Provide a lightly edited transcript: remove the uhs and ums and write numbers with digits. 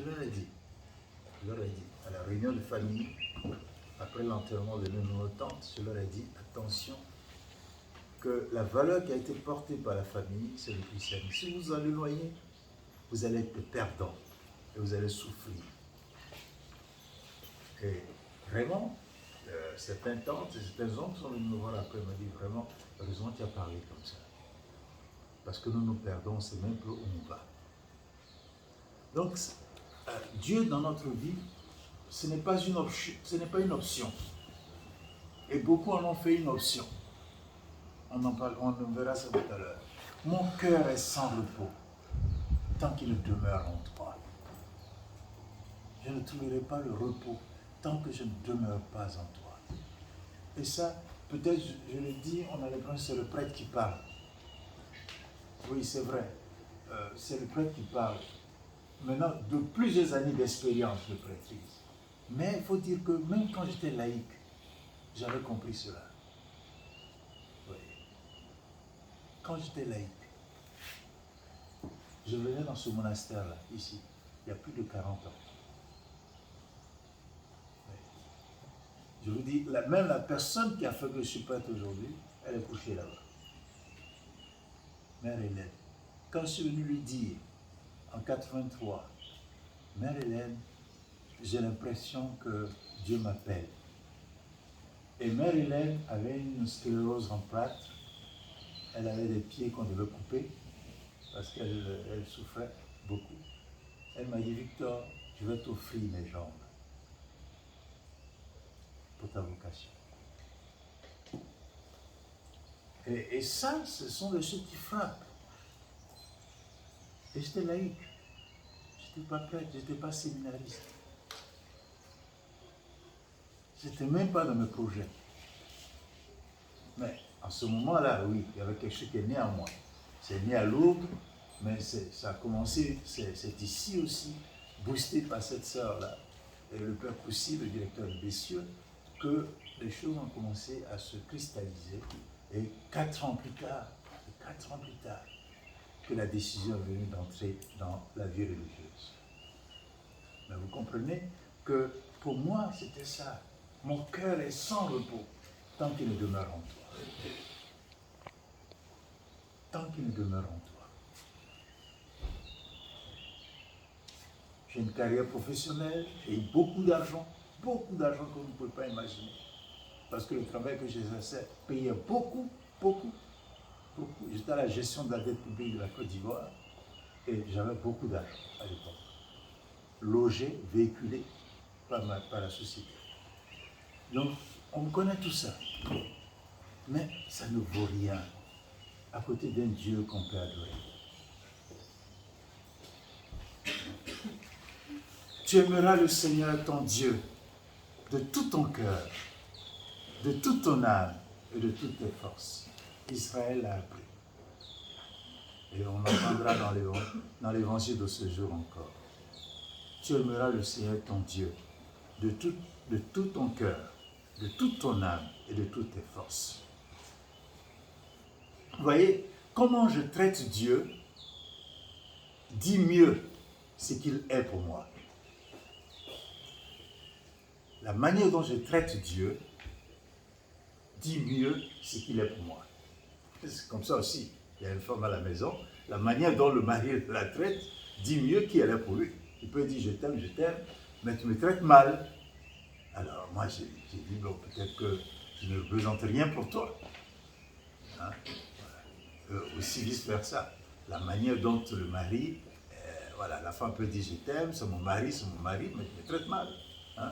leur ai dit. Je leur ai dit, à la réunion de famille, après l'enterrement de nos tantes, je leur ai dit, attention, que la valeur qui a été portée par la famille, c'est le christianisme. Si vous en éloignez, vous allez être perdant et vous allez souffrir. Et vraiment, certaines tantes et certains hommes sont venus me voir après et m'ont dit vraiment, heureusement tu as parlé comme ça. Parce que nous nous perdons, on ne sait même plus où on va. Donc, Dieu dans notre vie, ce n'est pas une option. Et beaucoup en ont fait une option. On verra ça tout à l'heure. Mon cœur est sans repos tant qu'il demeure en toi. Je ne trouverai pas le repos tant que je ne demeure pas en toi. Et ça, peut-être, je l'ai dit, on a l'impression que c'est le prêtre qui parle. Oui, c'est vrai. C'est le prêtre qui parle. Maintenant, de plusieurs années d'expérience de prêtrise. Mais il faut dire que même quand j'étais laïque, j'avais compris cela. Oui. Quand j'étais laïque, je venais dans ce monastère-là, ici, il y a plus de 40 ans. Oui. Je vous dis, même la personne qui a fait que je suis prêtre aujourd'hui, elle est couchée là-bas. Mère Hélène. Quand je suis venu lui dire, en 83, Mère Hélène, j'ai l'impression que Dieu m'appelle. Et Mère Hélène avait une sclérose en plaques. Elle avait des pieds qu'on devait couper parce qu'elle souffrait beaucoup. Elle m'a dit, Victor, je vais t'offrir mes jambes pour ta vocation. Et ça, ce sont des choses qui frappent. Et j'étais laïque. Je n'étais pas prêtre, je n'étais pas séminariste. Je n'étais même pas dans mes projets. Mais en ce moment-là, oui, il y avait quelque chose qui est né en moi. C'est né à Lourdes, mais ça a commencé, c'est ici aussi, boosté par cette sœur-là, et le père Coussy, le directeur de Bessieux, que les choses ont commencé à se cristalliser. Et 4 ans plus tard, que la décision est venue d'entrer dans la vie religieuse. Mais vous comprenez que pour moi, c'était ça. Mon cœur est sans repos tant qu'il ne demeure en toi. Tant qu'il ne demeure en toi. J'ai une carrière professionnelle, j'ai eu beaucoup d'argent que vous ne pouvez pas imaginer. Parce que le travail que j'exerçais payait beaucoup. J'étais à la gestion de la dette publique de la Côte d'Ivoire et j'avais beaucoup d'argent à l'époque. Logé, véhiculé par la société. Donc, on connaît tout ça. Mais ça ne vaut rien à côté d'un Dieu qu'on peut adorer. Tu aimeras le Seigneur ton Dieu de tout ton cœur, de toute ton âme et de toutes tes forces. Israël l'a appris. Et on l'entendra dans l'évangile de ce jour encore. Tu aimeras le Seigneur ton Dieu de tout ton cœur, de toute ton âme et de toutes tes forces. Vous voyez, comment je traite Dieu dit mieux ce qu'il est pour moi. La manière dont je traite Dieu dit mieux ce qu'il est pour moi. C'est comme ça aussi. Il y a une femme à la maison, la manière dont le mari la traite dit mieux qui elle est pour lui. Il peut dire je t'aime, mais tu me traites mal. Alors moi j'ai dit bon, peut-être que je ne représente rien pour toi. Hein? Aussi vice versa. La manière dont le mari, voilà, la femme peut dire je t'aime, c'est mon mari, mais tu me traites mal. Hein?